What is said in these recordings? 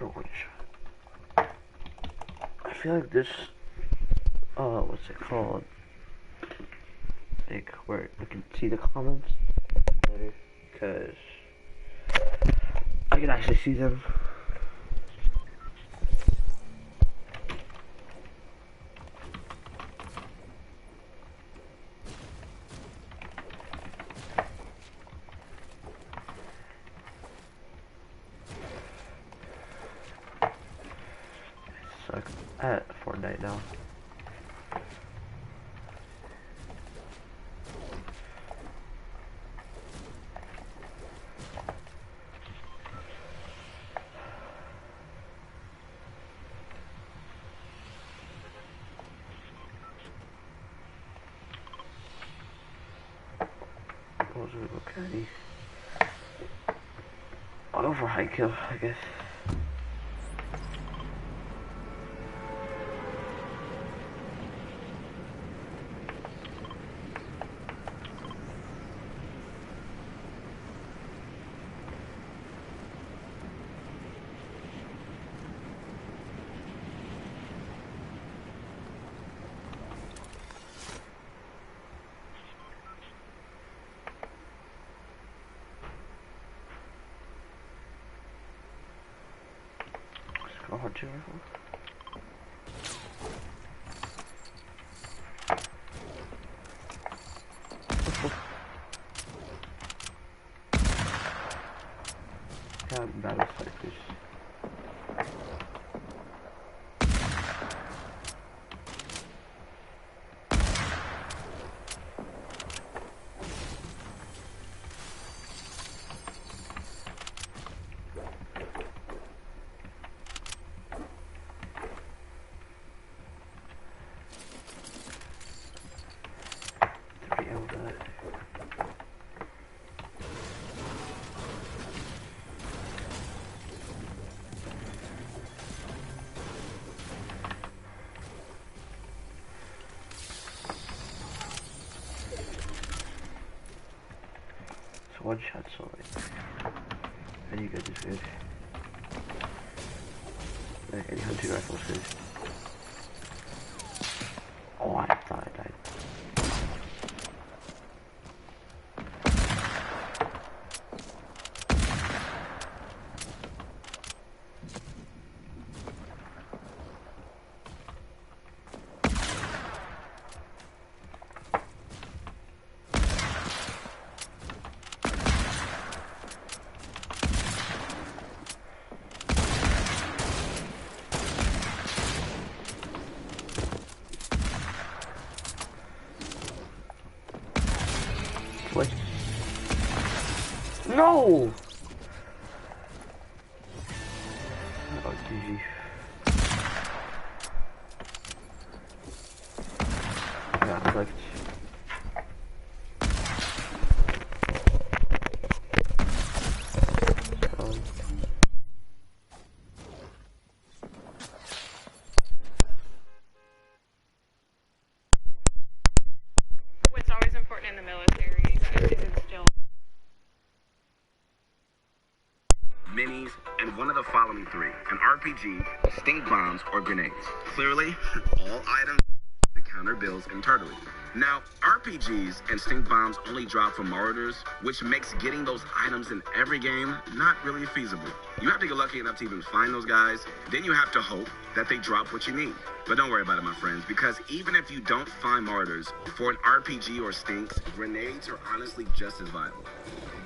for one shot. I feel like this, what's it called? Like where you can see the comments better, because I can actually see them. Suck at Fortnite now. Okay. I'll go for high kill, I guess. Go hard to rifle. Yeah, battle fighters. One shot solid. And you guys is good. Any hunting rifles good. Oh, I thought I died. What? No! Oh, GG. Yeah, clicked. What's always important in the military is still minis, and one of the following three: an RPG, stink bombs, or grenades. Clearly, all items to counter bills internally. Now, RPGs and stink bombs only drop from Marauders, which makes getting those items in every game not really feasible. You have to get lucky enough to even find those guys, then you have to hope that they drop what you need. But don't worry about it, my friends, because even if you don't find Marauders, for an RPG or stinks, grenades are honestly just as viable.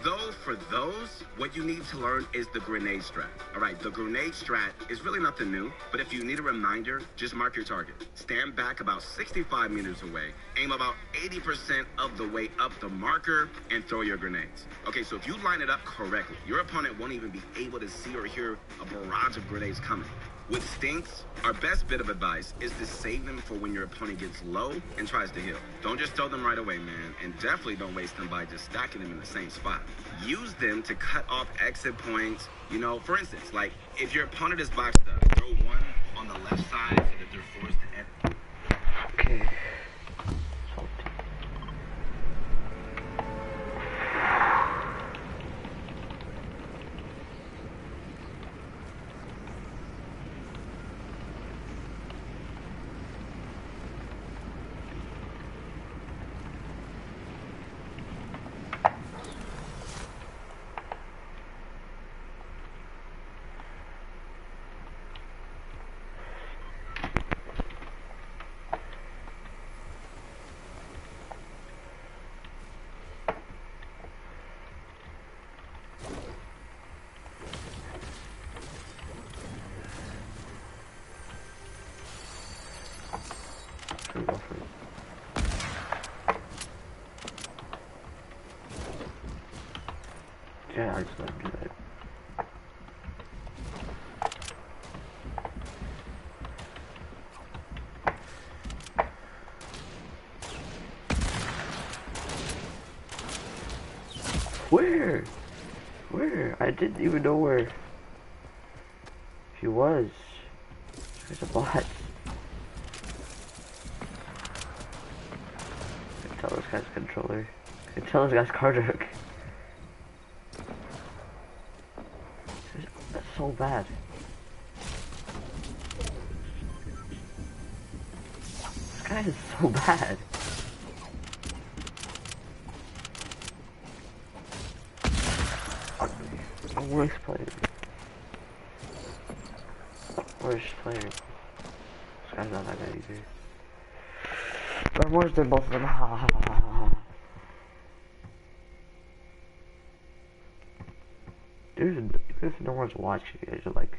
Though for those, what you need to learn is the grenade strat. All right, the grenade strat is really nothing new, but if you need a reminder, just mark your target. Stand back about 65 meters away, aim about 80% of the way up the marker, and throw your grenades. Okay, so if you line it up correctly, your opponent won't even be able to see or hear a barrage of grenades coming. With stinks, our best bit of advice is to save them for when your opponent gets low and tries to heal. Don't just throw them right away, man, and definitely don't waste them by just stacking them in the same spot. Use them to cut off exit points. You know, for instance, like if your opponent is boxed up, throw one on the left side so that they're forced to edit. Okay. Yeah, I just let him do that. Where? Where? I didn't even know where he was. There's a bot. I can tell this guy's controller. I can tell this guy's card hook. That's so bad. This guy is so bad. Worst player. Worst player. This guy's not that bad either. But I'm worse than both of them. Ha ha ha ha ha. Dude, if no one's watching, it's like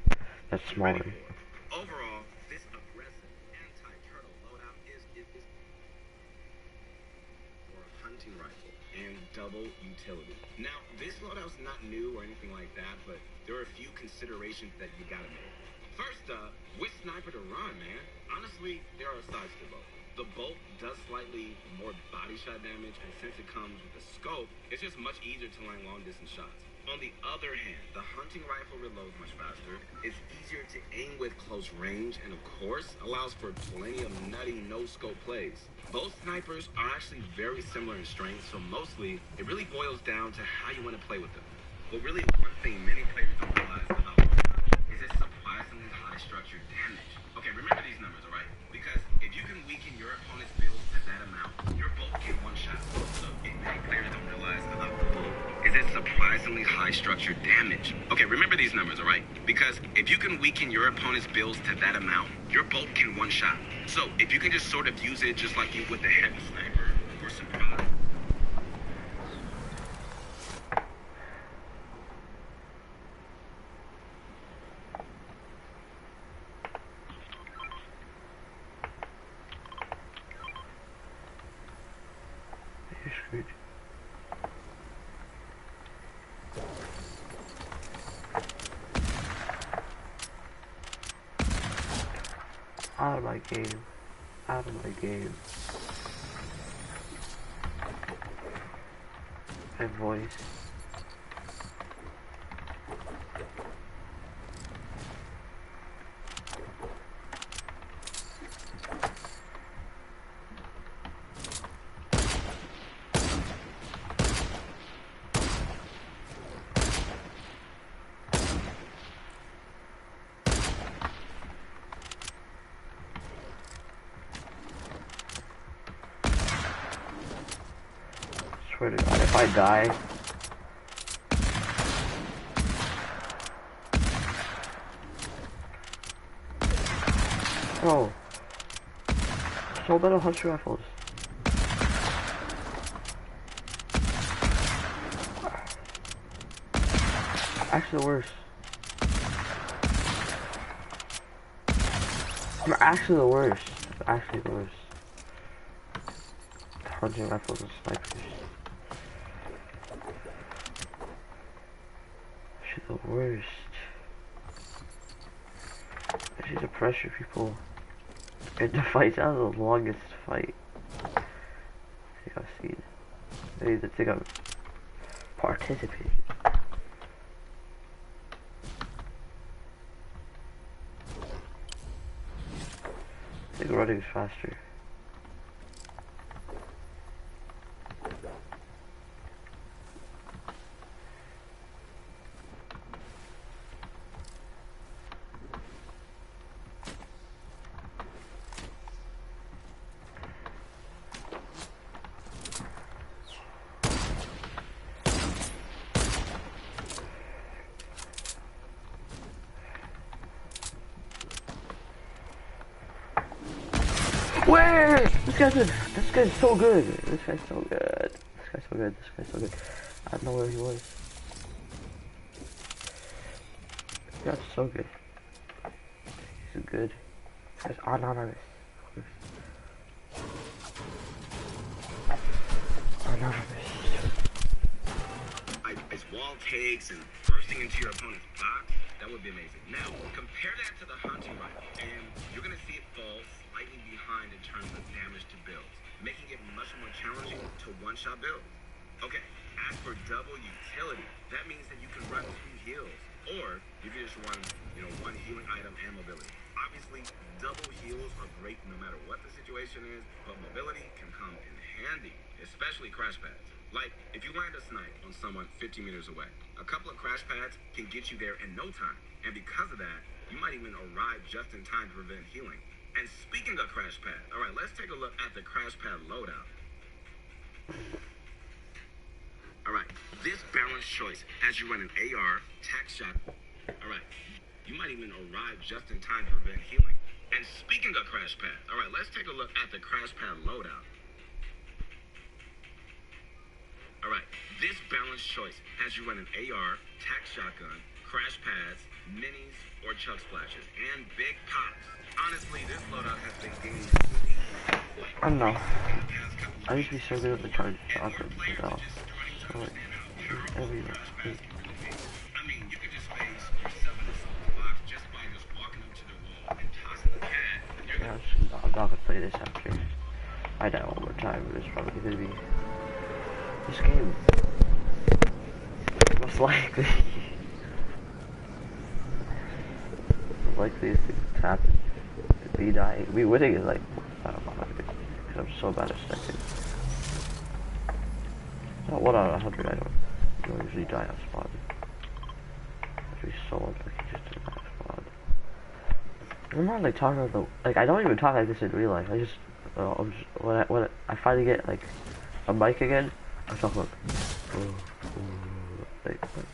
that's smaller. Overall, this aggressive anti-turtle loadout is for a hunting rifle and double utility. Now, this loadout's not new or anything like that, but there are a few considerations that you gotta make. First up, which sniper to run, man? Honestly, there are sides to both. The bolt does slightly more body shot damage, and since it comes with a scope, it's just much easier to land long distance shots. On the other hand, the hunting rifle reloads much faster, it's easier to aim with close range, and of course, allows for plenty of nutty no-scope plays. Both snipers are actually very similar in strength, so mostly, it really boils down to how you want to play with them. But really, one thing many players don't realize about is its surprisingly high structured damage. Okay, remember these numbers, alright? Because if you can weaken your opponent's build to that amount, your bolt can one-shot. So if many players don't realize about the bolt is its surprisingly high structured damage. Okay, remember these numbers, alright? Because if you can weaken your opponent's builds to that amount, your bolt can one-shot. So if you can just sort of use it just like you would the heavy sniper or surprise. You're screwed. Out of my game. Out of my game. My voice. Swear to God, if I die, bro, so better hunter rifles. Actually the worst. I'm actually the worst. Actually the worst. Hunting rifles and snipers. The worst. I should have pressure people into fights. That was the longest fight I think I've seen. I think I've participated. I think running is faster. Where? This guy's good. This guy's so good. This guy's so good. This guy's so good. This guy's so good. I don't know where he was. This guy's so good. He's good. This guy's anonymous. Anonymous. It's wall takes and bursting into your opponent's box, that would be amazing. Now, compare that to the hunting rifle, and you're going to see it fall slightly behind in terms of damage to builds, making it much more challenging to one-shot build. Okay, as for double utility, that means that you can run 2 heals, or you can just run, one healing item and mobility. Obviously, double heals are great no matter what the situation is, but mobility can come in handy, especially crash pads. Like, if you land a snipe on someone 50 meters away, a couple of crash pads can get you there in no time. And because of that, you might even arrive just in time to prevent healing. And speaking of crash pad, all right, let's take a look at the crash pad loadout. All right, this balanced choice has you run an AR, tac shot. All right, you might even arrive just in time to prevent healing. And speaking of crash pad, all right, let's take a look at the crash pad loadout. All right, this balanced choice has you run an AR, tac shotgun, crash pads, minis, or chug splashes, and big pops. Honestly, this loadout has been gaining. I don't know. I used to be so good at the charge shotgun, so like every I mean, you could just face yourself in a soft box just by just walking up to the wall and tossing the pad. yeah, I'm not gonna play this after I die one more time, but it's probably gonna be this game. Most likely. These things happen. Me dying, me winning is like, I don't know how to do it, because I'm so bad at second. Not 1 out of 100, I don't usually die on spawn. I'd be so unlucky just to die on spawn. I'm not like talking about I don't even talk like this in real life. I just, when I finally get like a mic again, I talk like, like what?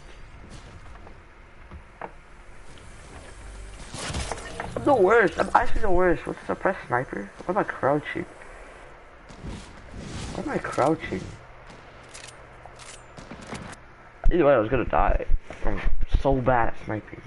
The worst. I'm actually the worst. What's the suppressed sniper? Why am I crouching? Why am I crouching? Either way, I was gonna die. I'm so bad at sniping.